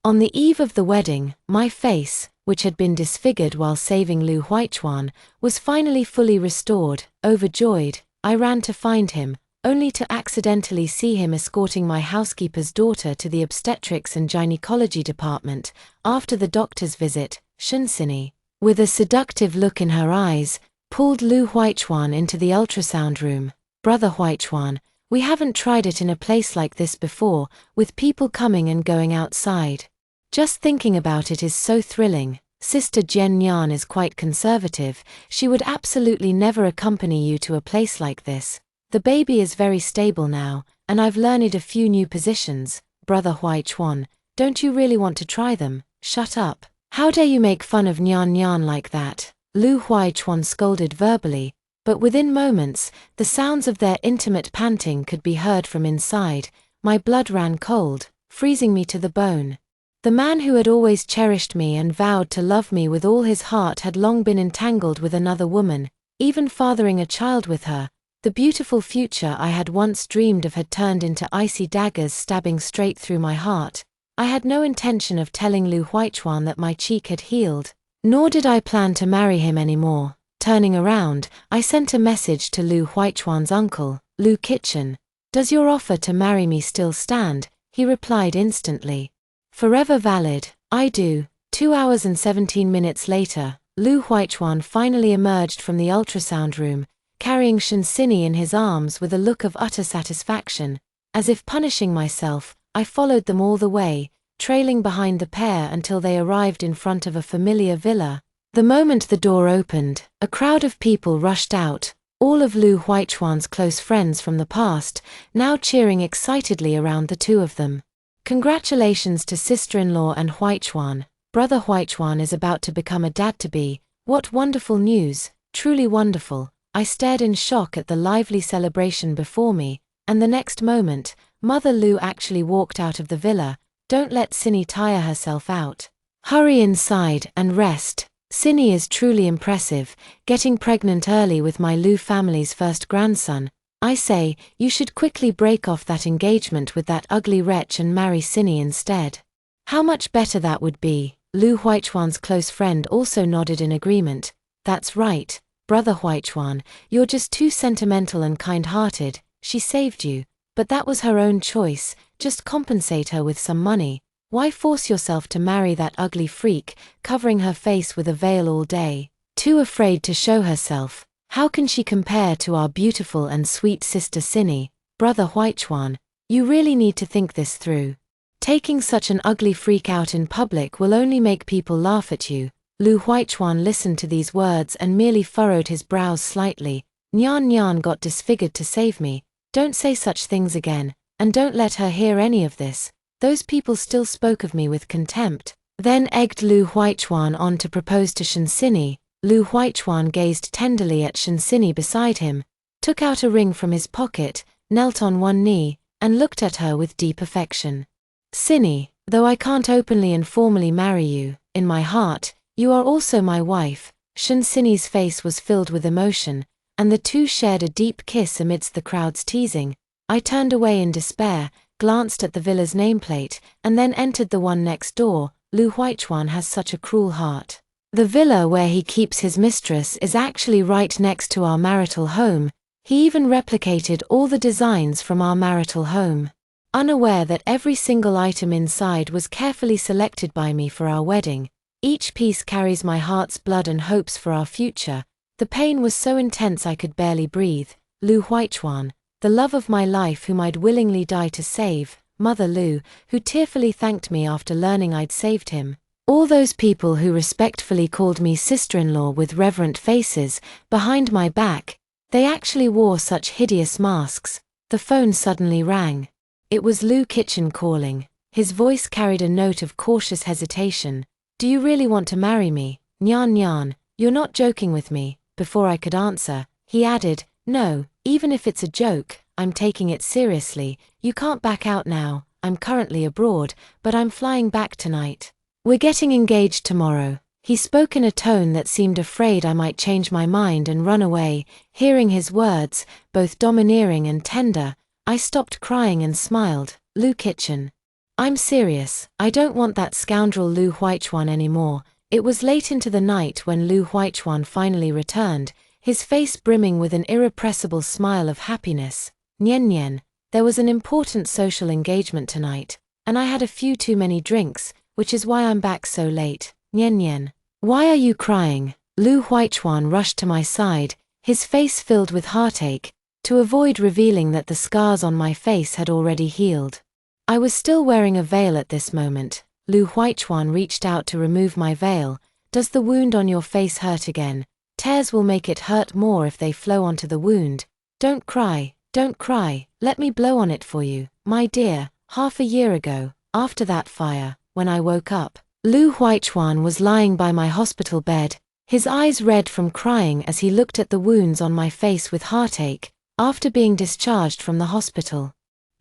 On the eve of the wedding, my face, which had been disfigured while saving Lu Huichuan, was finally fully restored. Overjoyed, I ran to find him, only to accidentally see him escorting my housekeeper's daughter to the obstetrics and gynecology department. After the doctor's visit, Shunsini, with a seductive look in her eyes, pulled Lu Huichuan into the ultrasound room. Brother Huichuan, we haven't tried it in a place like this before, with people coming and going outside. Just thinking about it is so thrilling. Sister Jian Yan is quite conservative, she would absolutely never accompany you to a place like this. The baby is very stable now, and I've learned a few new positions. Brother Huichuan, don't you really want to try them? Shut up. How dare you make fun of Nyan Nyan like that? Lu Huichuan scolded verbally, but within moments, the sounds of their intimate panting could be heard from inside. My blood ran cold, freezing me to the bone. The man who had always cherished me and vowed to love me with all his heart had long been entangled with another woman, even fathering a child with her. The beautiful future I had once dreamed of had turned into icy daggers stabbing straight through my heart. I had no intention of telling Lu Huichuan that my cheek had healed, nor did I plan to marry him anymore. Turning around, I sent a message to Lu Huichuan's uncle, Lu Kitchen. Does your offer to marry me still stand? He replied instantly. Forever valid, I do. 2 hours and 17 minutes later, Lu Huichuan finally emerged from the ultrasound room, carrying Shunsini in his arms with a look of utter satisfaction. As if punishing myself, I followed them all the way, trailing behind the pair until they arrived in front of a familiar villa. The moment the door opened, a crowd of people rushed out, all of Lu Huichuan's close friends from the past, now cheering excitedly around the two of them. Congratulations to sister-in-law and Huichuan. Brother Huichuan is about to become a dad-to-be. What wonderful news, truly wonderful. I stared in shock at the lively celebration before me, and the next moment, Mother Lu actually walked out of the villa. Don't let Cinny tire herself out. Hurry inside and rest. Cinny is truly impressive, getting pregnant early with my Lu family's first grandson. I say, you should quickly break off that engagement with that ugly wretch and marry Cinny instead. How much better that would be. Lu Huichuan's close friend also nodded in agreement. That's right, Brother Huichuan, you're just too sentimental and kind-hearted. She saved you, but that was her own choice. Just compensate her with some money. Why force yourself to marry that ugly freak, covering her face with a veil all day? Too afraid to show herself. How can she compare to our beautiful and sweet sister Cinny? Brother Huichuan, you really need to think this through. Taking such an ugly freak out in public will only make people laugh at you. Lu Huichuan listened to these words and merely furrowed his brows slightly. Nyan Nyan got disfigured to save me. Don't say such things again, and don't let her hear any of this. Those people still spoke of me with contempt. Then egged Lu Huichuan on to propose to Shunsini. Lu Huichuan gazed tenderly at Shunsini beside him, took out a ring from his pocket, knelt on one knee, and looked at her with deep affection. Cinny, though I can't openly and formally marry you, in my heart, you are also my wife. Shunsini's face was filled with emotion, and the two shared a deep kiss amidst the crowd's teasing. I turned away in despair, glanced at the villa's nameplate, and then entered the one next door. Lu Huichuan has such a cruel heart. The villa where he keeps his mistress is actually right next to our marital home. He even replicated all the designs from our marital home. Unaware that every single item inside was carefully selected by me for our wedding. Each piece carries my heart's blood and hopes for our future. The pain was so intense I could barely breathe. Lu Huichuan, the love of my life whom I'd willingly die to save. Mother Lu, who tearfully thanked me after learning I'd saved him. All those people who respectfully called me sister-in-law with reverent faces, behind my back, they actually wore such hideous masks. The phone suddenly rang. It was Lu Kitchen calling. His voice carried a note of cautious hesitation. Do you really want to marry me? Nyan Nyan, you're not joking with me. Before I could answer, he added, no, even if it's a joke, I'm taking it seriously. You can't back out now. I'm currently abroad, but I'm flying back tonight. We're getting engaged tomorrow. He spoke in a tone that seemed afraid I might change my mind and run away. Hearing his words, both domineering and tender, I stopped crying and smiled. Lu Kitchen, I'm serious, I don't want that scoundrel Lu Huichuan anymore. It was late into the night when Lu Huichuan finally returned, his face brimming with an irrepressible smile of happiness. Nian Nian, there was an important social engagement tonight, and I had a few too many drinks, which is why I'm back so late. Nian Nian, why are you crying? Lu Huichuan rushed to my side, his face filled with heartache, to avoid revealing that the scars on my face had already healed. I was still wearing a veil at this moment. Lu Huichuan reached out to remove my veil. Does the wound on your face hurt again? Tears will make it hurt more if they flow onto the wound. Don't cry, let me blow on it for you, my dear. Half a year ago, after that fire, when I woke up, Lu Huichuan was lying by my hospital bed, his eyes red from crying as he looked at the wounds on my face with heartache, after being discharged from the hospital.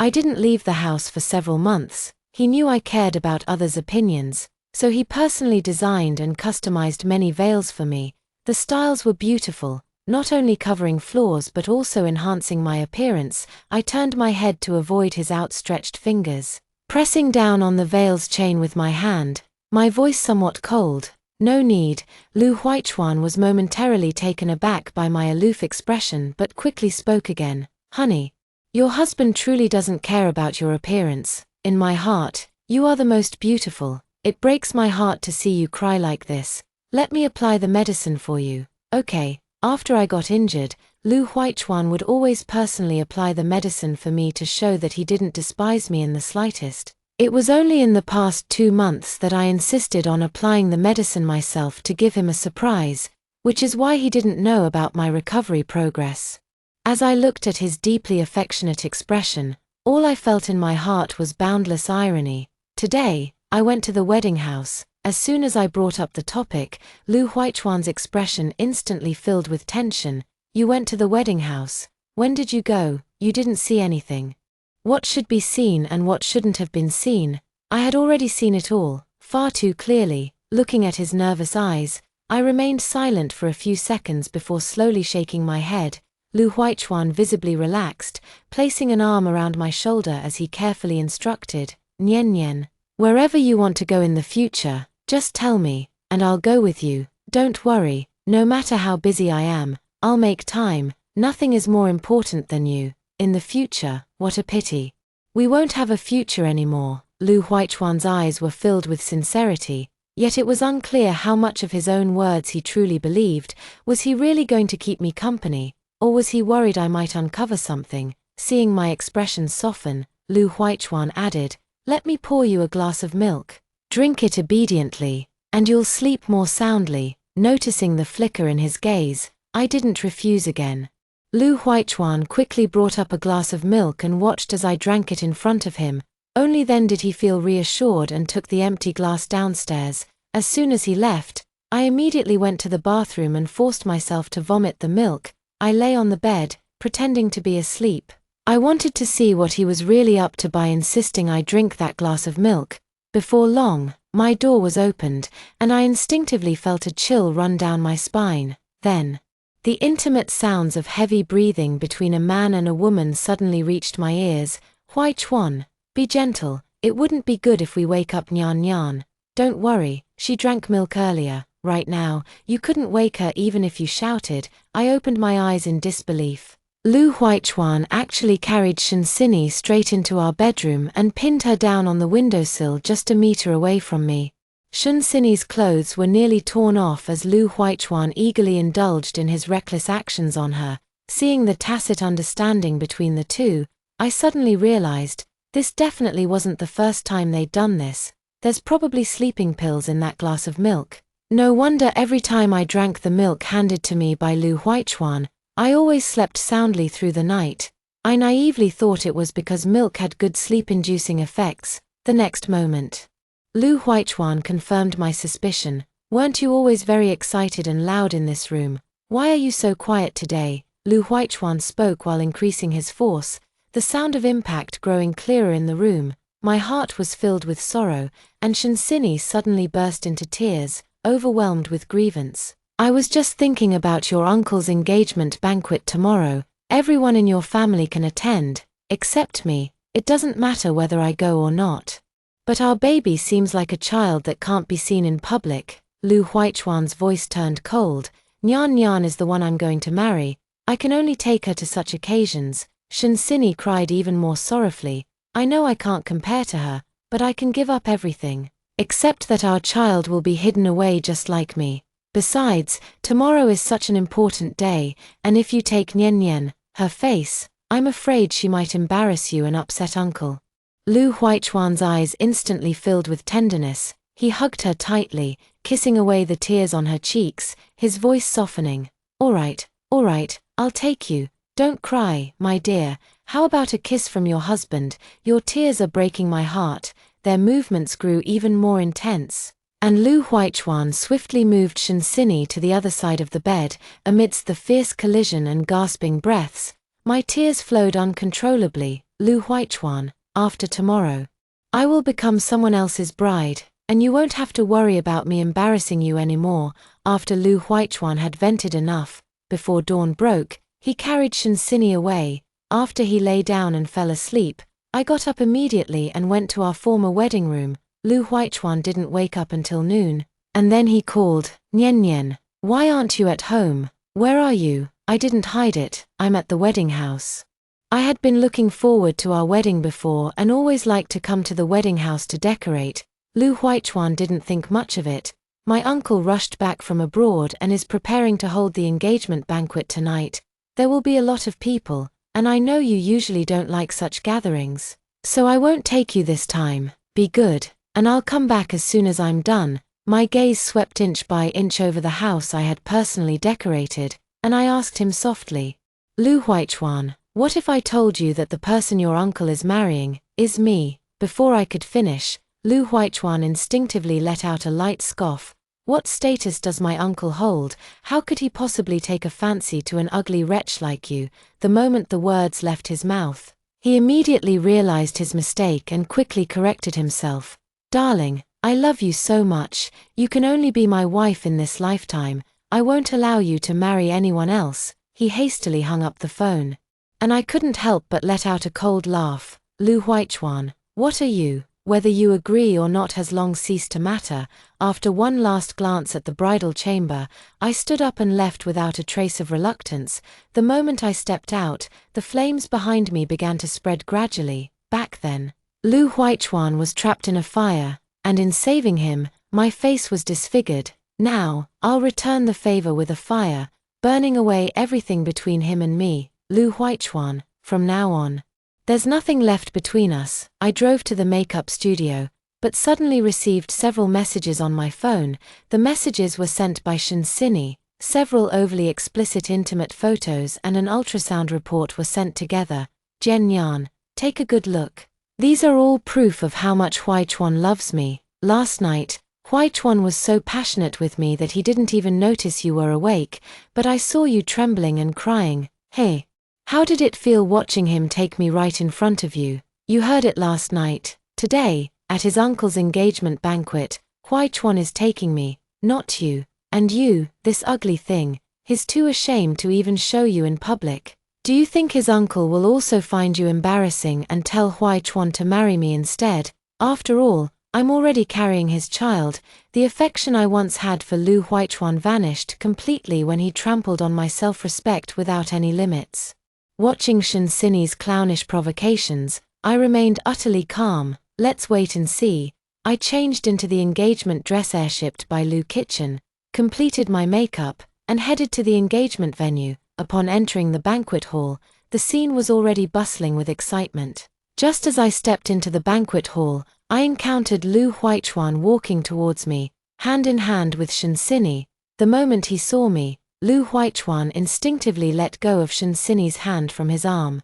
I didn't leave the house for several months. He knew I cared about others' opinions, so he personally designed and customized many veils for me. The styles were beautiful, not only covering flaws but also enhancing my appearance. I turned my head to avoid his outstretched fingers, pressing down on the veil's chain with my hand, my voice somewhat cold. No need. Lu Huichuan was momentarily taken aback by my aloof expression but quickly spoke again. Honey, your husband truly doesn't care about your appearance. In my heart, you are the most beautiful. It breaks my heart to see you cry like this. Let me apply the medicine for you. Okay. After I got injured, Lu Huichuan would always personally apply the medicine for me to show that he didn't despise me in the slightest. It was only in the past 2 months that I insisted on applying the medicine myself to give him a surprise, which is why he didn't know about my recovery progress. As I looked at his deeply affectionate expression, all I felt in my heart was boundless irony. Today, I went to the wedding house. As soon as I brought up the topic, Lu Huichuan's expression instantly filled with tension. You went to the wedding house. When did you go? You didn't see anything. What should be seen and what shouldn't have been seen? I had already seen it all, far too clearly. Looking at his nervous eyes, I remained silent for a few seconds before slowly shaking my head. Lu Huichuan visibly relaxed, placing an arm around my shoulder as he carefully instructed. Nian Nian, wherever you want to go in the future, just tell me, and I'll go with you. Don't worry, no matter how busy I am, I'll make time. Nothing is more important than you. In the future, what a pity. We won't have a future anymore. Lu Huichuan's eyes were filled with sincerity, yet it was unclear how much of his own words he truly believed. Was he really going to keep me company, or was he worried I might uncover something? Seeing my expression soften, Lu Huichuan added, let me pour you a glass of milk. Drink it obediently, and you'll sleep more soundly. Noticing the flicker in his gaze, I didn't refuse again. Lu Huichuan quickly brought up a glass of milk and watched as I drank it in front of him. Only then did he feel reassured and took the empty glass downstairs. As soon as he left, I immediately went to the bathroom and forced myself to vomit the milk. I lay on the bed, pretending to be asleep. I wanted to see what he was really up to by insisting I drink that glass of milk. Before long, my door was opened, and I instinctively felt a chill run down my spine. Then, the intimate sounds of heavy breathing between a man and a woman suddenly reached my ears. Huichuan, be gentle, it wouldn't be good if we wake up Nian Nian. Don't worry, she drank milk earlier. Right now, you couldn't wake her even if you shouted. I opened my eyes in disbelief. Lu Huichuan actually carried Shenxini straight into our bedroom and pinned her down on the windowsill just a meter away from me. Shenxini's clothes were nearly torn off as Lu Huichuan eagerly indulged in his reckless actions on her. Seeing the tacit understanding between the two, I suddenly realized, this definitely wasn't the first time they'd done this. There's probably sleeping pills in that glass of milk. No wonder every time I drank the milk handed to me by Lu Huichuan, I always slept soundly through the night. I naively thought it was because milk had good sleep-inducing effects. The next moment, Lu Huichuan confirmed my suspicion. Weren't you always very excited and loud in this room? Why are you so quiet today? Lu Huichuan spoke while increasing his force, the sound of impact growing clearer in the room. My heart was filled with sorrow, and Shenxini suddenly burst into tears, overwhelmed with grievance. I was just thinking about your uncle's engagement banquet tomorrow. Everyone in your family can attend, except me. It doesn't matter whether I go or not. But our baby seems like a child that can't be seen in public. Lu Huichuan's voice turned cold. Nyan Nyan is the one I'm going to marry. I can only take her to such occasions. Shinsini cried even more sorrowfully. I know I can't compare to her, but I can give up everything. Except that our child will be hidden away just like me. Besides, tomorrow is such an important day, and if you take Nian Nian, her face, I'm afraid she might embarrass you and upset uncle. Lu Huichuan's eyes instantly filled with tenderness. He hugged her tightly, kissing away the tears on her cheeks, his voice softening. All right, I'll take you. Don't cry, my dear. How about a kiss from your husband? Your tears are breaking my heart. Their movements grew even more intense. And Lu Huichuan swiftly moved Shinsini to the other side of the bed. Amidst the fierce collision and gasping breaths, my tears flowed uncontrollably. Lu Huichuan, after tomorrow, I will become someone else's bride, and you won't have to worry about me embarrassing you anymore. After Lu Huichuan had vented enough, before dawn broke, he carried Shinsini away. After he lay down and fell asleep, I got up immediately and went to our former wedding room. Lu Huichuan didn't wake up until noon, and then he called, Nian Nian, why aren't you at home? Where are you? I didn't hide it, I'm at the wedding house. I had been looking forward to our wedding before and always liked to come to the wedding house to decorate. Lu Huichuan didn't think much of it. My uncle rushed back from abroad and is preparing to hold the engagement banquet tonight. There will be a lot of people, and I know you usually don't like such gatherings. So I won't take you this time. Be good, and I'll come back as soon as I'm done. My gaze swept inch by inch over the house I had personally decorated, and I asked him softly, Lu Huichuan, what if I told you that the person your uncle is marrying is me? Before I could finish, Lu Huichuan instinctively let out a light scoff. What status does my uncle hold? How could he possibly take a fancy to an ugly wretch like you? The moment the words left his mouth, he immediately realized his mistake and quickly corrected himself. Darling, I love you so much. You can only be my wife in this lifetime. I won't allow you to marry anyone else. He hastily hung up the phone. And I couldn't help but let out a cold laugh. Lu Huichuan, what are you? Whether you agree or not has long ceased to matter. After one last glance at the bridal chamber, I stood up and left without a trace of reluctance. The moment I stepped out, the flames behind me began to spread gradually. Back then, Lu Huichuan was trapped in a fire, and in saving him, my face was disfigured. Now, I'll return the favor with a fire, burning away everything between him and me. Lu Huichuan, from now on, there's nothing left between us. I drove to the makeup studio, but suddenly received several messages on my phone. The messages were sent by Shinsini. Several overly explicit intimate photos and an ultrasound report were sent together. Jian Yan, take a good look. These are all proof of how much Huichuan loves me. Last night, Huichuan was so passionate with me that he didn't even notice you were awake, but I saw you trembling and crying. Hey, how did it feel watching him take me right in front of you? You heard it last night. Today, at his uncle's engagement banquet, Huichuan is taking me, not you. And you, this ugly thing, he's too ashamed to even show you in public. Do you think his uncle will also find you embarrassing and tell Huichuan to marry me instead? After all, I'm already carrying his child. The affection I once had for Lu Huichuan vanished completely when he trampled on my self-respect without any limits. Watching Shinsini's clownish provocations, I remained utterly calm. Let's wait and see. I changed into the engagement dress airshipped by Lu Kitchen, completed my makeup, and headed to the engagement venue. Upon entering the banquet hall, the scene was already bustling with excitement. Just as I stepped into the banquet hall, I encountered Lu Huichuan walking towards me, hand in hand with Shinsini. The moment he saw me, Lu Huichuan instinctively let go of Shinsini's hand from his arm.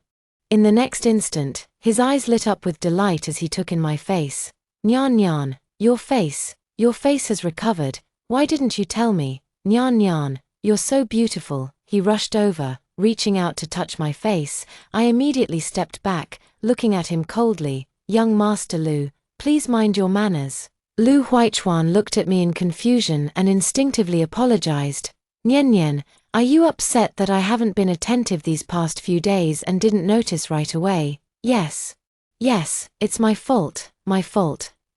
In the next instant, his eyes lit up with delight as he took in my face. Nyan Nyan, your face has recovered. Why didn't you tell me? Nyan Nyan, you're so beautiful. He rushed over, reaching out to touch my face. I immediately stepped back, looking at him coldly. Young Master Lu, please mind your manners. Lu Huichuan looked at me in confusion and instinctively apologized. Nian Nian, are you upset that I haven't been attentive these past few days and didn't notice right away? Yes, it's my fault.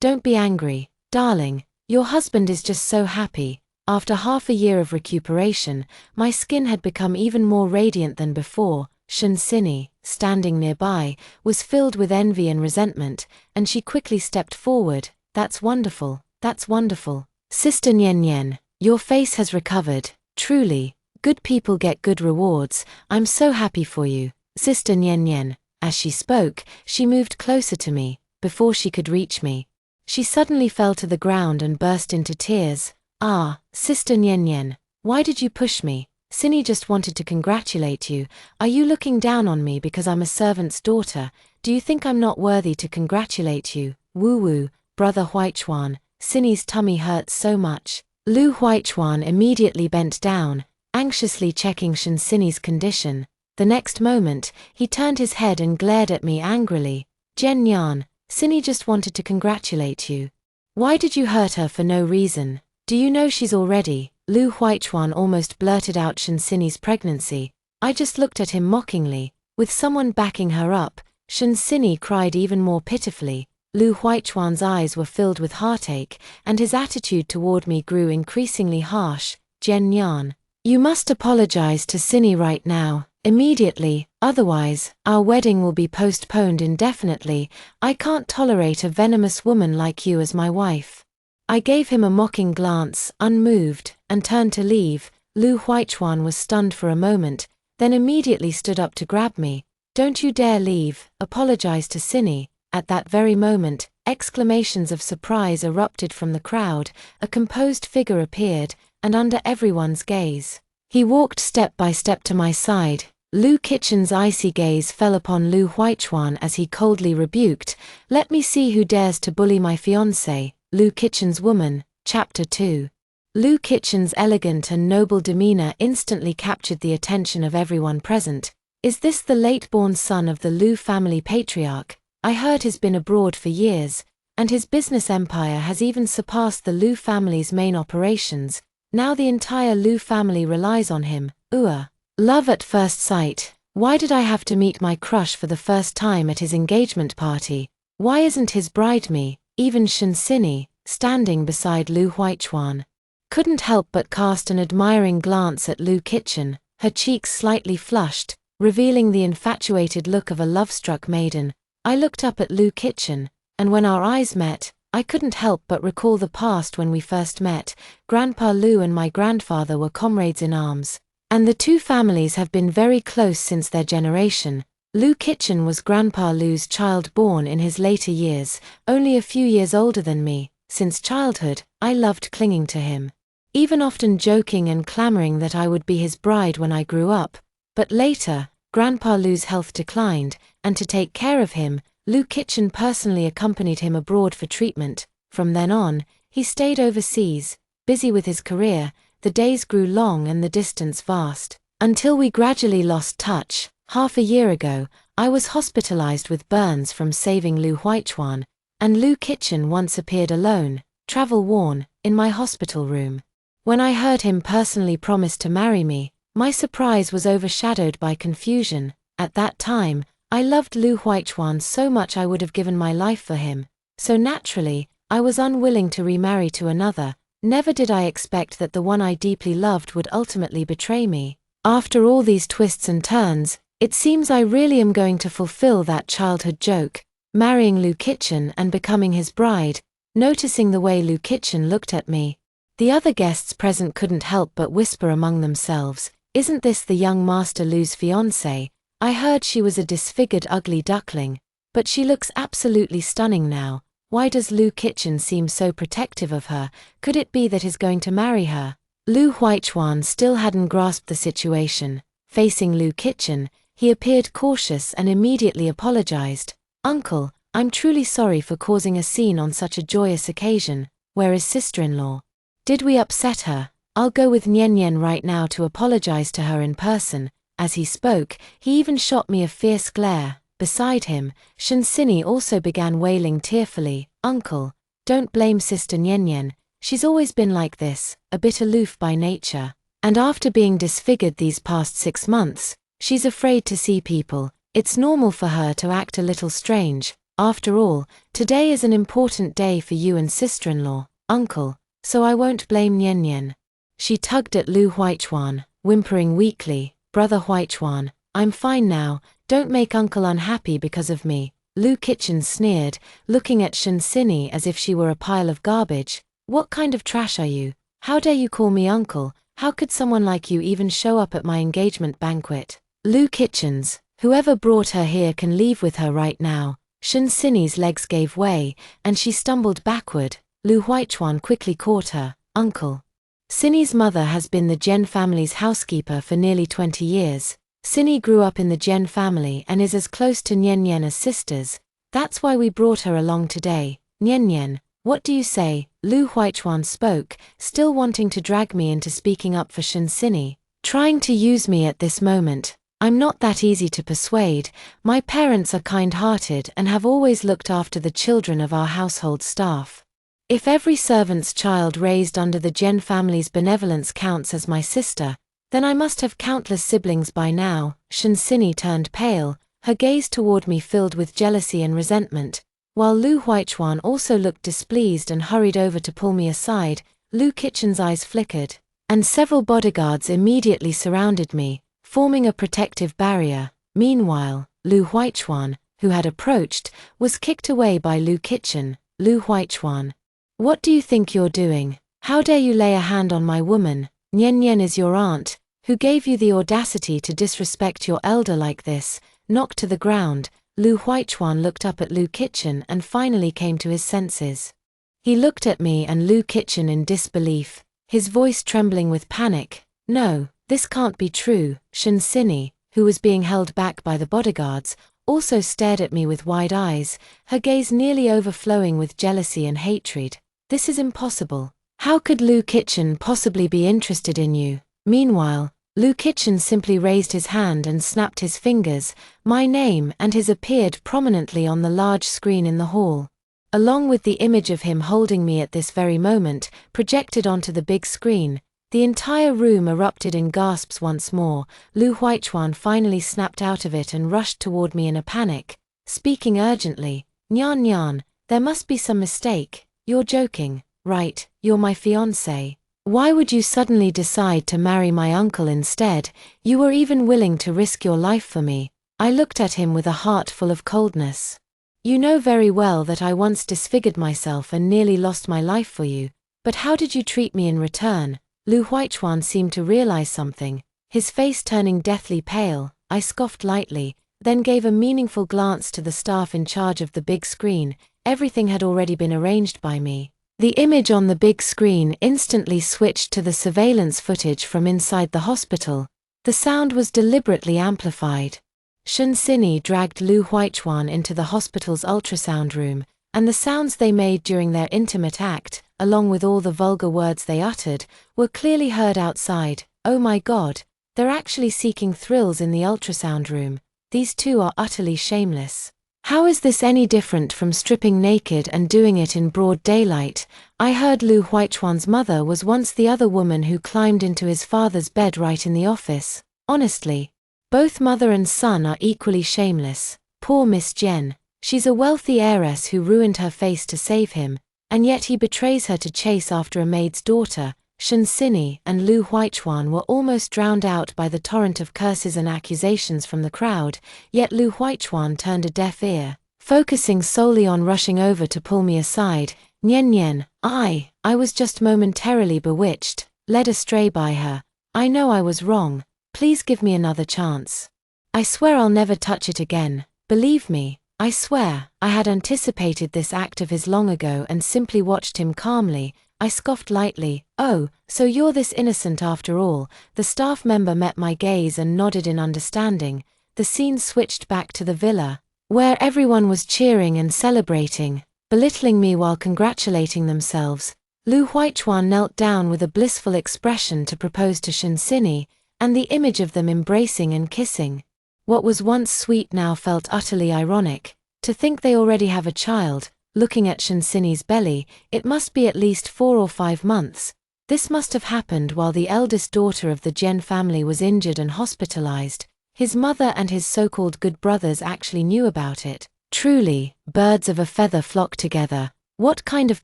Don't be angry, darling. Your husband is just so happy. After half a year of recuperation, my skin had become even more radiant than before. Shunsini, standing nearby, was filled with envy and resentment, and she quickly stepped forward. That's wonderful, that's wonderful. Sister Nyen Nyen, your face has recovered. Truly, good people get good rewards. I'm so happy for you, Sister Nyen Nyen. As she spoke, she moved closer to me. Before she could reach me, she suddenly fell to the ground and burst into tears. Ah, Sister Nyen Nyen, why did you push me? Sini just wanted to congratulate you. Are you looking down on me because I'm a servant's daughter? Do you think I'm not worthy to congratulate you? Woo-woo, Brother Huaichuan, Sini's tummy hurts so much. Lu Huaichuan immediately bent down, anxiously checking Sini's condition. The next moment, he turned his head and glared at me angrily. Jen Yan, Sini just wanted to congratulate you. Why did you hurt her for no reason? Do you know she's already? Lu Huaichuan almost blurted out Sini's pregnancy. I just looked at him mockingly. With someone backing her up, Sini cried even more pitifully. Lu Huaichuan's eyes were filled with heartache, and his attitude toward me grew increasingly harsh. Jen Yan, you must apologize to Sini right now, immediately, otherwise, our wedding will be postponed indefinitely. I can't tolerate a venomous woman like you as my wife. I gave him a mocking glance, unmoved, and turned to leave. Lu Huaichuan was stunned for a moment, then immediately stood up to grab me. Don't you dare leave, apologize to Sini. At that very moment, exclamations of surprise erupted from the crowd. A composed figure appeared, and under everyone's gaze, he walked step by step to my side. Lu Kitchen's icy gaze fell upon Lu Huaichuan as he coldly rebuked, "Let me see who dares to bully my fiancé." Lu Kitchen's woman, Chapter 2. Lu Kitchen's elegant and noble demeanor instantly captured the attention of everyone present. Is this the late-born son of the Lu family patriarch? I heard he's been abroad for years, and his business empire has even surpassed the Lu family's main operations. Now the entire Lu family relies on him. Love at first sight. Why did I have to meet my crush for the first time at his engagement party? Why isn't his bride me? Even Sini, standing beside Lu Huaichuan, couldn't help but cast an admiring glance at Lu Kitchen, her cheeks slightly flushed, revealing the infatuated look of a love-struck maiden. I looked up at Lu Kitchen, and when our eyes met, I couldn't help but recall the past when we first met. Grandpa Lu and my grandfather were comrades in arms, and the two families have been very close since their generation. Lu Kitchen was Grandpa Lu's child born in his later years, only a few years older than me. Since childhood, I loved clinging to him, even often joking and clamoring that I would be his bride when I grew up. But later, Grandpa Lu's health declined, and to take care of him, Lu Kitchen personally accompanied him abroad for treatment. From then on, he stayed overseas, busy with his career. The days grew long and the distance vast, until we gradually lost touch. Half a year ago, I was hospitalized with burns from saving Lu Huaichuan, and Lu Kitchen once appeared alone, travel-worn, in my hospital room. When I heard him personally promise to marry me, my surprise was overshadowed by confusion. At that time, I loved Lu Huaichuan so much I would have given my life for him. So naturally, I was unwilling to remarry to another. Never did I expect that the one I deeply loved would ultimately betray me. After all these twists and turns, it seems I really am going to fulfill that childhood joke, marrying Lu Kitchen and becoming his bride. Noticing the way Lu Kitchen looked at me, the other guests present couldn't help but whisper among themselves, "Isn't this the young Master Lu's fiancée? I heard she was a disfigured ugly duckling, but she looks absolutely stunning now. Why does Lu Kitchen seem so protective of her? Could it be that he's going to marry her?" Lu Huaichuan still hadn't grasped the situation. Facing Lu Kitchen, he appeared cautious and immediately apologized. "Uncle, I'm truly sorry for causing a scene on such a joyous occasion. Where is sister-in-law? Did we upset her? I'll go with Nyen Nyen right now to apologize to her in person." As he spoke, he even shot me a fierce glare. Beside him, Sini also began wailing tearfully. "Uncle, don't blame Sister Nyen Nyen. She's always been like this, a bit aloof by nature. And after being disfigured these past 6 months, she's afraid to see people. It's normal for her to act a little strange." After all, today is an important day for you and sister-in-law, uncle, so I won't blame Nian Nian. She tugged at Lu Huichuan, whimpering weakly, Brother Huichuan, I'm fine now, don't make uncle unhappy because of me. Lu Kitchen sneered, looking at Shen Sini as if she were a pile of garbage. What kind of trash are you? How dare you call me uncle? How could someone like you even show up at my engagement banquet? Lu Kitchens, whoever brought her here can leave with her right now. Shen Sini's legs gave way, and she stumbled backward. Lu Huichuan quickly caught her. Uncle. Sini's mother has been the Jian family's housekeeper for nearly 20 years. Sini grew up in the Jian family and is as close to Nian Nian as sisters. That's why we brought her along today. Nian Nian, what do you say? Lu Huichuan spoke, still wanting to drag me into speaking up for Shen Sini, trying to use me at this moment. I'm not that easy to persuade. My parents are kind-hearted and have always looked after the children of our household staff. If every servant's child raised under the Jian family's benevolence counts as my sister, then I must have countless siblings by now. Shen Sini turned pale, her gaze toward me filled with jealousy and resentment, while Lu Huichuan also looked displeased and hurried over to pull me aside. Lu Kitchen's eyes flickered, and several bodyguards immediately surrounded me, forming a protective barrier. Meanwhile, Lu Huichuan, who had approached, was kicked away by Lu Kitchen. Lu Huichuan, what do you think you're doing? How dare you lay a hand on my woman? Nian Nian is your aunt, who gave you the audacity to disrespect your elder like this. Knocked to the ground, Lu Huichuan looked up at Lu Kitchen and finally came to his senses. He looked at me and Lu Kitchen in disbelief, his voice trembling with panic. No, this can't be true. Shen Sini, who was being held back by the bodyguards, also stared at me with wide eyes, her gaze nearly overflowing with jealousy and hatred. This is impossible. How could Lu Kitchen possibly be interested in you? Meanwhile, Lu Kitchen simply raised his hand and snapped his fingers. My name and his appeared prominently on the large screen in the hall. Along with the image of him holding me at this very moment, projected onto the big screen, the entire room erupted in gasps once more. Lu Huichuan finally snapped out of it and rushed toward me in a panic, speaking urgently. Nian Nian, there must be some mistake. You're joking, right? You're my fiancé. Why would you suddenly decide to marry my uncle instead? You were even willing to risk your life for me. I looked at him with a heart full of coldness. You know very well that I once disfigured myself and nearly lost my life for you, but how did you treat me in return? Lu Huichuan seemed to realize something, his face turning deathly pale. I scoffed lightly, then gave a meaningful glance to the staff in charge of the big screen. Everything had already been arranged by me. The image on the big screen instantly switched to the surveillance footage from inside the hospital. The sound was deliberately amplified. Shen Sini dragged Lu Huichuan into the hospital's ultrasound room, and the sounds they made during their intimate act, along with all the vulgar words they uttered, were clearly heard outside. Oh my God, they're actually seeking thrills in the ultrasound room. These two are utterly shameless. How is this any different from stripping naked and doing it in broad daylight? I heard Lu Huichuan's mother was once the other woman who climbed into his father's bed right in the office. Honestly, both mother and son are equally shameless. Poor Miss Jen. She's a wealthy heiress who ruined her face to save him, and yet he betrays her to chase after a maid's daughter. Shen Sini and Lu Huichuan were almost drowned out by the torrent of curses and accusations from the crowd, yet Lu Huichuan turned a deaf ear, focusing solely on rushing over to pull me aside. Nian Nian, I was just momentarily bewitched, led astray by her. I know I was wrong. Please give me another chance. I swear I'll never touch it again. Believe me, I swear. I had anticipated this act of his long ago and simply watched him calmly. I scoffed lightly. Oh, so you're this innocent after all. The staff member met my gaze and nodded in understanding. The scene switched back to the villa, where everyone was cheering and celebrating, belittling me while congratulating themselves. Lu Huichuan knelt down with a blissful expression to propose to Shen Sini, and the image of them embracing and kissing. What was once sweet now felt utterly ironic. To think they already have a child. Looking at Shen Sini's belly, it must be at least 4 or 5 months. This must have happened while the eldest daughter of the Jian family was injured and hospitalized. His mother and his so-called good brothers actually knew about it. Truly, birds of a feather flock together. What kind of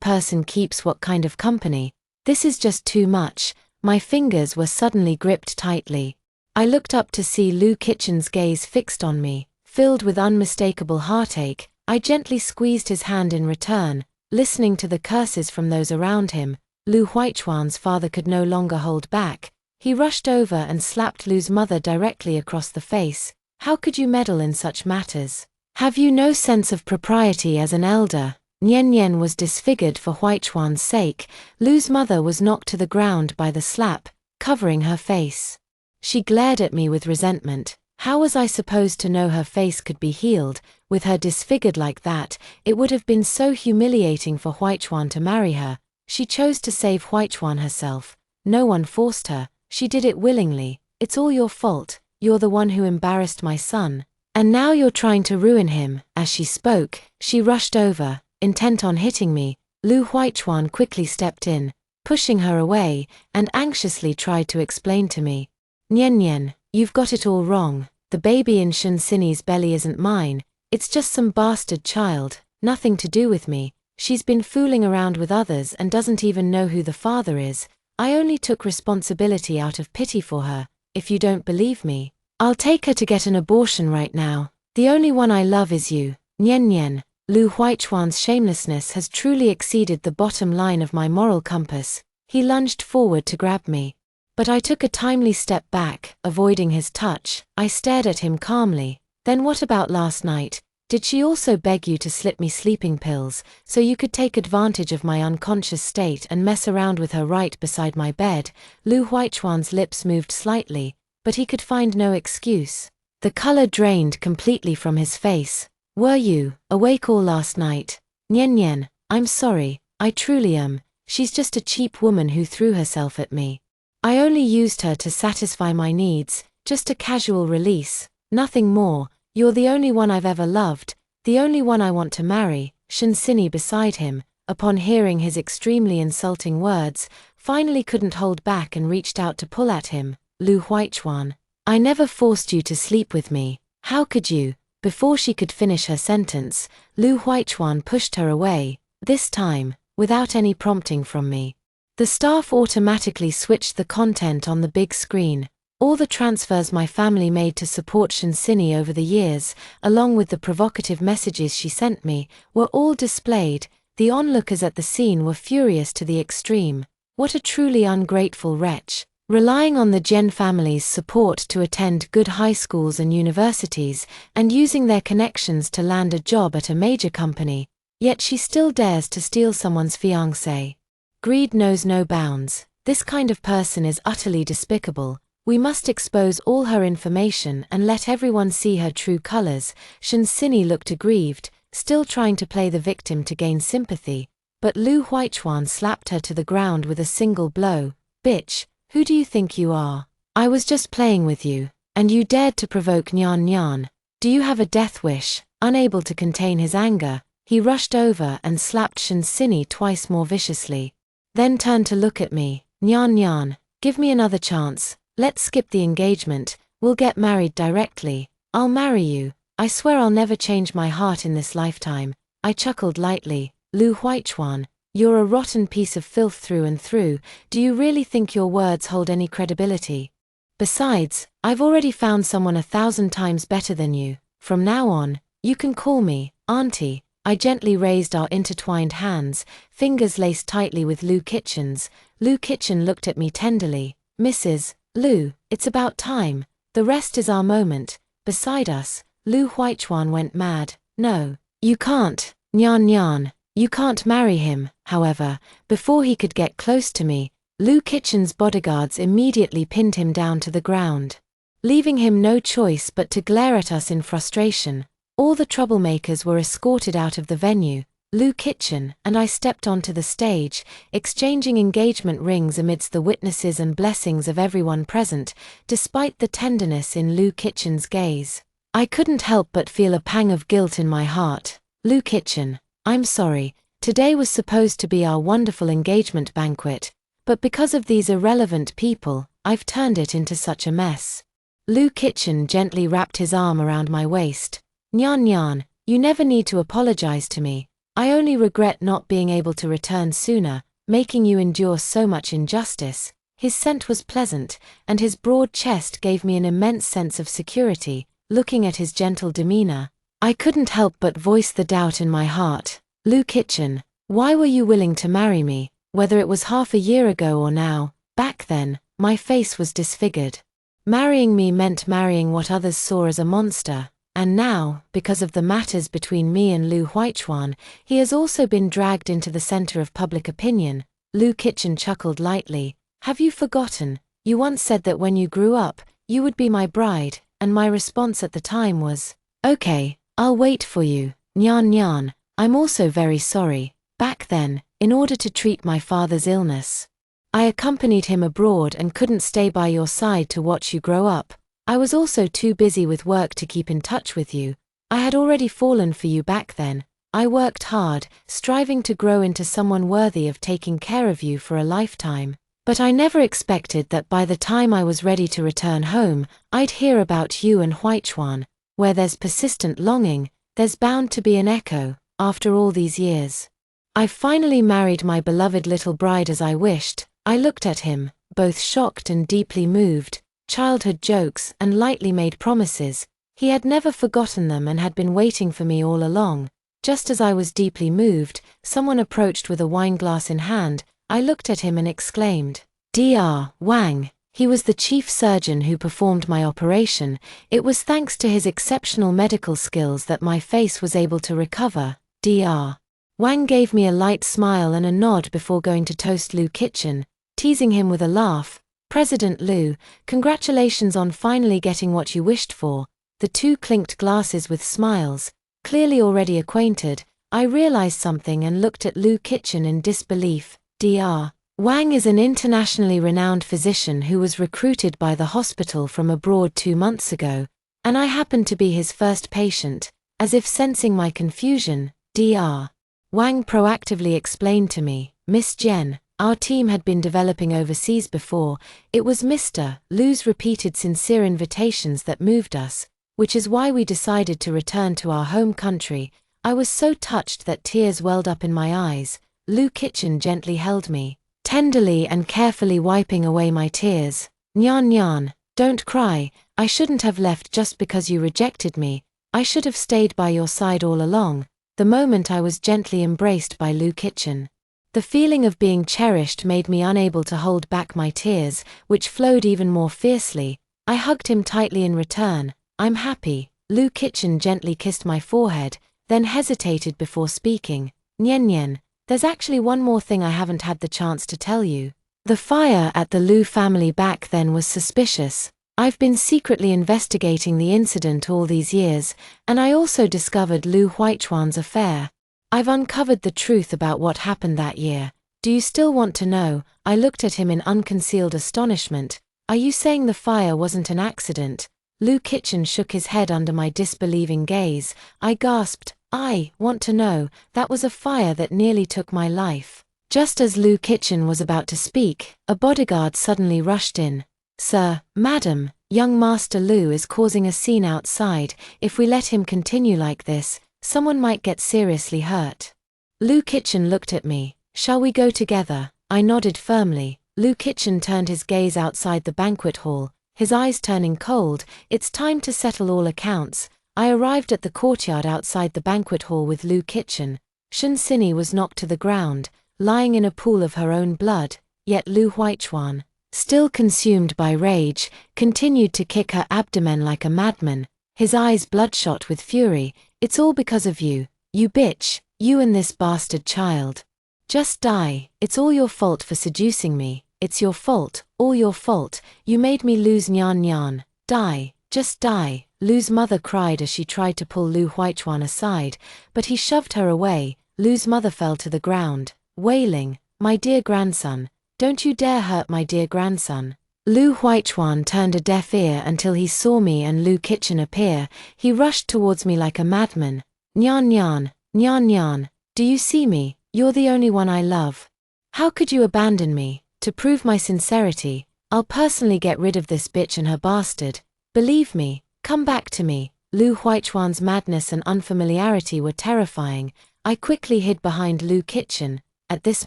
person keeps what kind of company? This is just too much. My fingers were suddenly gripped tightly. I looked up to see Lou Kitchen's gaze fixed on me. Filled with unmistakable heartache, I gently squeezed his hand in return, listening to the curses from those around him. Lu Huichuan's father could no longer hold back. He rushed over and slapped Lu's mother directly across the face. How could you meddle in such matters? Have you no sense of propriety as an elder? Nian Nian was disfigured for Huichuan's sake. Lu's mother was knocked to the ground by the slap, covering her face. She glared at me with resentment. How was I supposed to know her face could be healed? With her disfigured like that, it would have been so humiliating for Huichuan to marry her. She chose to save Huichuan herself. No one forced her. She did it willingly. It's all your fault. You're the one who embarrassed my son. And now you're trying to ruin him. As she spoke, she rushed over, intent on hitting me. Lu Huichuan quickly stepped in, pushing her away, and anxiously tried to explain to me. Nian Nian, you've got it all wrong. The baby in Shen Sini's belly isn't mine. It's just some bastard child, nothing to do with me. She's been fooling around with others and doesn't even know who the father is. I only took responsibility out of pity for her. If you don't believe me, I'll take her to get an abortion right now. The only one I love is you. Nian Nian, Lu Huichuan's shamelessness has truly exceeded the bottom line of my moral compass. He lunged forward to grab me. But I took a timely step back, avoiding his touch. I stared at him calmly. Then what about last night? Did she also beg you to slip me sleeping pills, so you could take advantage of my unconscious state and mess around with her right beside my bed? Lu Huichuan's lips moved slightly, but he could find no excuse. The color drained completely from his face. Were you awake all last night? Nian Nian, I'm sorry, I truly am. She's just a cheap woman who threw herself at me. I only used her to satisfy my needs, just a casual release, nothing more. You're the only one I've ever loved, the only one I want to marry. Shen Sini beside him, upon hearing his extremely insulting words, finally couldn't hold back and reached out to pull at him. Lu Huichuan, I never forced you to sleep with me. How could you? Before she could finish her sentence, Lu Huichuan pushed her away, this time, without any prompting from me. The staff automatically switched the content on the big screen. All the transfers my family made to support Shen Sini over the years, along with the provocative messages she sent me, were all displayed. The onlookers at the scene were furious to the extreme. What a truly ungrateful wretch. Relying on the Zhen family's support to attend good high schools and universities, and using their connections to land a job at a major company, yet she still dares to steal someone's fiancé. Greed knows no bounds. This kind of person is utterly despicable. We must expose all her information and let everyone see her true colors. Shen Sini looked aggrieved, still trying to play the victim to gain sympathy, but Lu Huichuan slapped her to the ground with a single blow. Bitch, who do you think you are? I was just playing with you, and you dared to provoke Nian Nian. Do you have a death wish? Unable to contain his anger, he rushed over and slapped Shen Sini twice more viciously. Then turned to look at me. Nian Nian, give me another chance. Let's skip the engagement. We'll get married directly. I'll marry you. I swear I'll never change my heart in this lifetime. I chuckled lightly. Lu Huichuan, you're a rotten piece of filth through and through. Do you really think your words hold any credibility? Besides, I've already found someone 1,000 times better than you. From now on, you can call me Auntie. I gently raised our intertwined hands, fingers laced tightly with Lu Kitchen's. Lu Kitchen looked at me tenderly. Mrs. Lu, it's about time. The rest is our moment. Beside us, Lu Huichuan went mad. No, you can't, Nian Nian. You can't marry him. However, before he could get close to me, Lu Kitchen's bodyguards immediately pinned him down to the ground, leaving him no choice but to glare at us in frustration. All the troublemakers were escorted out of the venue. Lu Kitchen and I stepped onto the stage, exchanging engagement rings amidst the witnesses and blessings of everyone present. Despite the tenderness in Lu Kitchen's gaze, I couldn't help but feel a pang of guilt in my heart. Lu Kitchen, I'm sorry, today was supposed to be our wonderful engagement banquet, but because of these irrelevant people, I've turned it into such a mess. Lu Kitchen gently wrapped his arm around my waist. Nian Nian, You never need to apologize to me. I only regret not being able to return sooner, making you endure so much injustice." His scent was pleasant, and his broad chest gave me an immense sense of security. Looking at his gentle demeanor, I couldn't help but voice the doubt in my heart. "Lou Kitchen, why were you willing to marry me, whether it was half a year ago or now?" Back then, my face was disfigured. Marrying me meant marrying what others saw as a monster, and now, because of the matters between me and Lu Huichuan, he has also been dragged into the center of public opinion. Lu Kitchen chuckled lightly. "Have you forgotten? You once said that when you grew up, you would be my bride, and my response at the time was, 'Okay, I'll wait for you.' Nyan Nyan, I'm also very sorry. Back then, in order to treat my father's illness, I accompanied him abroad and couldn't stay by your side to watch you grow up. I was also too busy with work to keep in touch with you. I had already fallen for you back then. I worked hard, striving to grow into someone worthy of taking care of you for a lifetime. But I never expected that by the time I was ready to return home, I'd hear about you and Huichuan. Where there's persistent longing, there's bound to be an echo. After all these years, I've finally married my beloved little bride as I wished." I looked at him, both shocked and deeply moved. Childhood jokes and lightly made promises. He had never forgotten them and had been waiting for me all along. Just as I was deeply moved, someone approached with a wineglass in hand. I looked at him and exclaimed, "Dr. Wang." He was the chief surgeon who performed my operation. It was thanks to his exceptional medical skills that my face was able to recover. Dr. Wang gave me a light smile and a nod before going to toast Lu Kitchen, teasing him with a laugh. "President Lu, congratulations on finally getting what you wished for." The two clinked glasses with smiles. Clearly already acquainted, I realized something and looked at Lu Kitchen in disbelief. Dr. Wang is an internationally renowned physician who was recruited by the hospital from abroad 2 months ago, and I happened to be his first patient. As if sensing my confusion, Dr. Wang proactively explained to me, "Miss Jen, our team had been developing overseas before. It was Mr. Lu's repeated sincere invitations that moved us, which is why we decided to return to our home country." I was so touched that tears welled up in my eyes. Lu Kitchen gently held me, tenderly and carefully wiping away my tears. "Nyan Nyan, don't cry. I shouldn't have left just because you rejected me. I should have stayed by your side all along." The moment I was gently embraced by Lu Kitchen, the feeling of being cherished made me unable to hold back my tears, which flowed even more fiercely. I hugged him tightly in return. "I'm happy." Lu Kitchen gently kissed my forehead, then hesitated before speaking. "Nyen Nyen, there's actually one more thing I haven't had the chance to tell you. The fire at the Lu family back then was suspicious. I've been secretly investigating the incident all these years, and I also discovered Lu Huichuan's affair. I've uncovered the truth about what happened that year. Do you still want to know?" I looked at him in unconcealed astonishment. "Are you saying the fire wasn't an accident?" Lu Kitchen shook his head under my disbelieving gaze. I gasped, "I want to know. That was a fire that nearly took my life." Just as Lu Kitchen was about to speak, a bodyguard suddenly rushed in. "Sir, madam, young Master Lu is causing a scene outside. If we let him continue like this, someone might get seriously hurt." Lu Kitchen looked at me. "Shall we go together?" I nodded firmly. Lu Kitchen turned his gaze outside the banquet hall, his eyes turning cold. "It's time to settle all accounts." I arrived at the courtyard outside the banquet hall with Lu Kitchen. Shun Sini was knocked to the ground, lying in a pool of her own blood, yet Lu Huichuan, still consumed by rage, continued to kick her abdomen like a madman, his eyes bloodshot with fury. "It's all because of you, you bitch, you and this bastard child. Just die. It's all your fault for seducing me. It's your fault, all your fault. You made me lose Nyan Nyan. Die, just die." Lu's mother cried as she tried to pull Lu Huichuan aside, but he shoved her away. Lu's mother fell to the ground, wailing, "My dear grandson, don't you dare hurt my dear grandson." Lu Huichuan turned a deaf ear until he saw me and Lu Kitchen appear. He rushed towards me like a madman. "Nyan Nyan, Nyan Nyan, do you see me? You're the only one I love. How could you abandon me? To prove my sincerity, I'll personally get rid of this bitch and her bastard. Believe me, come back to me." Lu Huichuan's madness and unfamiliarity were terrifying. I quickly hid behind Lu Kitchen. At this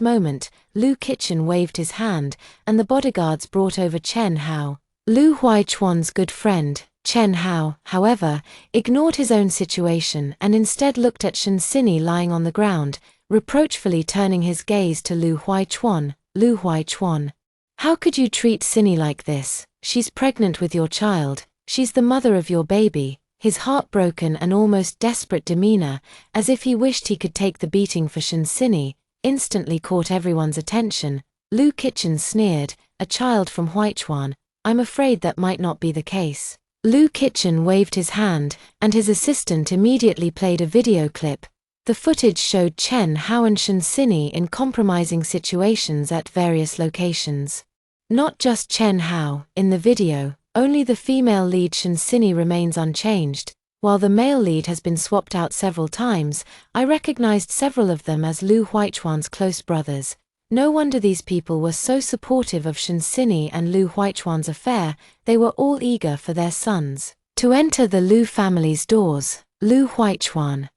moment, Lu Kitchen waved his hand, and the bodyguards brought over Chen Hao. Lu Huichuan's good friend, Chen Hao, however, ignored his own situation and instead looked at Shen Sini lying on the ground, reproachfully turning his gaze to Lu Huichuan. Lu Huichuan, how could you treat Sini like this? She's pregnant with your child, she's the mother of your baby. His heartbroken and almost desperate demeanor, as if he wished he could take the beating for Shen Sini, instantly caught everyone's attention. Lu Kitchen sneered, a child from Huichuan, I'm afraid that might not be the case. Lu Kitchen waved his hand, and his assistant immediately played a video clip. The footage showed Chen Hao and Shen Sini in compromising situations at various locations. Not just Chen Hao, in the video, only the female lead Shen Sini remains unchanged. While the male lead has been swapped out several times, I recognized several of them as Lu Huichuan's close brothers. No wonder these people were so supportive of Shen Sini and Lu Huichuan's affair, they were all eager for their sons to enter the Lu family's doors. Lu Huichuan,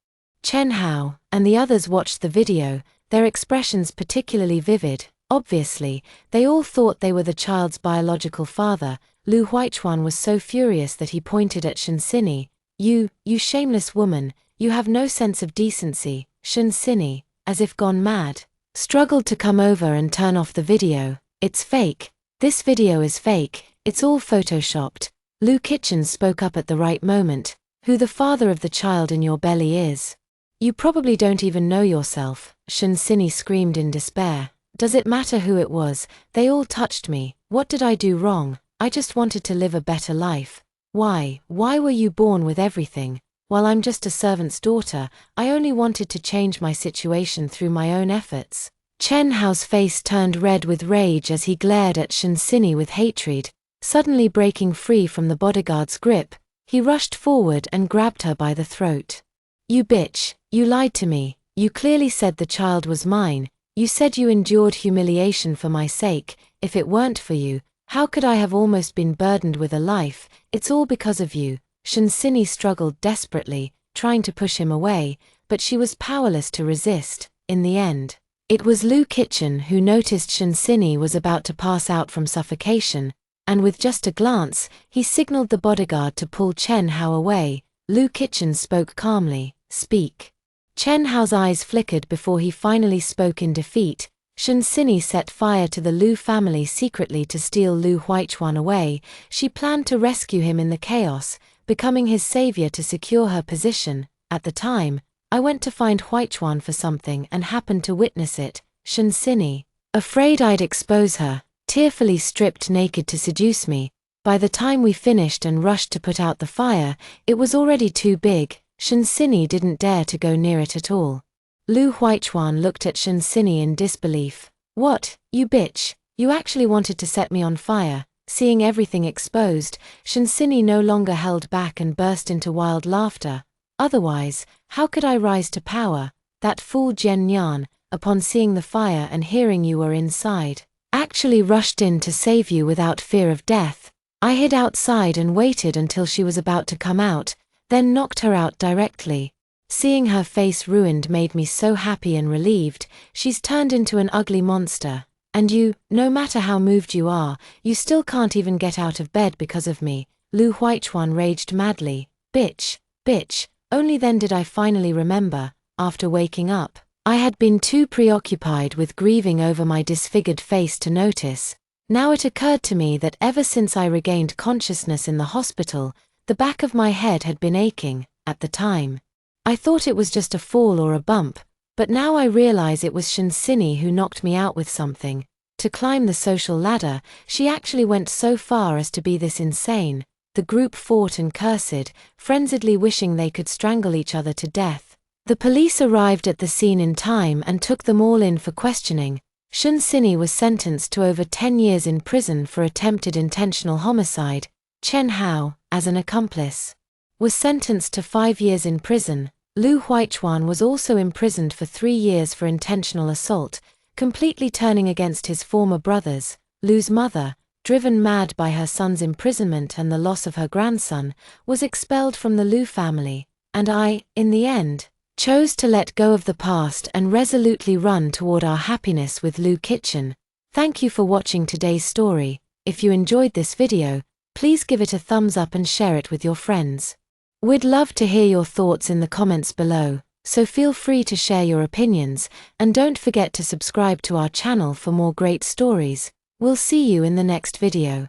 Chen Hao, and the others watched the video, their expressions particularly vivid. Obviously, they all thought they were the child's biological father. Lu Huichuan was so furious that he pointed at Shen Sini. You shameless woman, you have no sense of decency. Shen Sini, as if gone mad, struggled to come over and turn off the video. It's fake. This video is fake. It's all photoshopped. Lu Kitchen spoke up at the right moment. Who the father of the child in your belly is? You probably don't even know yourself. Shen Sini screamed in despair. Does it matter who it was? They all touched me. What did I do wrong? I just wanted to live a better life. Why were you born with everything? While I'm just a servant's daughter, I only wanted to change my situation through my own efforts. Chen Hao's face turned red with rage as he glared at Shen Sini with hatred. Suddenly breaking free from the bodyguard's grip, he rushed forward and grabbed her by the throat. You bitch, you lied to me. You clearly said the child was mine. You said you endured humiliation for my sake. If it weren't for you, how could I have almost been burdened with a life? It's all because of you. Shen Sini struggled desperately, trying to push him away, but she was powerless to resist. In the end, it was Lu Kitchen who noticed Shen Sini was about to pass out from suffocation, and with just a glance, he signaled the bodyguard to pull Chen Hao away. Lu Kitchen spoke calmly. Speak. Chen Hao's eyes flickered before he finally spoke in defeat. Shen Sini set fire to the Lu family secretly to steal Lu Huichuan away. She planned to rescue him in the chaos, becoming his savior to secure her position. At the time, I went to find Huichuan for something and happened to witness it. Shen Sini, afraid I'd expose her, tearfully stripped naked to seduce me. By the time we finished and rushed to put out the fire, it was already too big. Shen Sini didn't dare to go near it at all. Lu Huichuan looked at Shen Sini in disbelief. What, you bitch, you actually wanted to set me on fire? Seeing everything exposed, Shen Sini no longer held back and burst into wild laughter. Otherwise, how could I rise to power? That fool Jian Yan, upon seeing the fire and hearing you were inside, actually rushed in to save you without fear of death. I hid outside and waited until she was about to come out, then knocked her out directly. Seeing her face ruined made me so happy and relieved. She's turned into an ugly monster. And you, no matter how moved you are, you still can't even get out of bed because of me. Lu Huichuan raged madly. Bitch, bitch. Only then did I finally remember. After waking up, I had been too preoccupied with grieving over my disfigured face to notice. Now it occurred to me that ever since I regained consciousness in the hospital, the back of my head had been aching. At the time, I thought it was just a fall or a bump, but now I realize it was Shen Sini who knocked me out with something. To climb the social ladder, she actually went so far as to be this insane. The group fought and cursed, frenziedly wishing they could strangle each other to death. The police arrived at the scene in time and took them all in for questioning. Shen Sini was sentenced to over 10 years in prison for attempted intentional homicide. Chen Hao, as an accomplice, was sentenced to 5 years in prison. Lu Huichuan was also imprisoned for 3 years for intentional assault, completely turning against his former brothers. Lu's mother, driven mad by her son's imprisonment and the loss of her grandson, was expelled from the Lu family, and I, in the end, chose to let go of the past and resolutely run toward our happiness with Lu Kitchen. Thank you for watching today's story. If you enjoyed this video, please give it a thumbs up and share it with your friends. We'd love to hear your thoughts in the comments below, so feel free to share your opinions, and don't forget to subscribe to our channel for more great stories. We'll see you in the next video.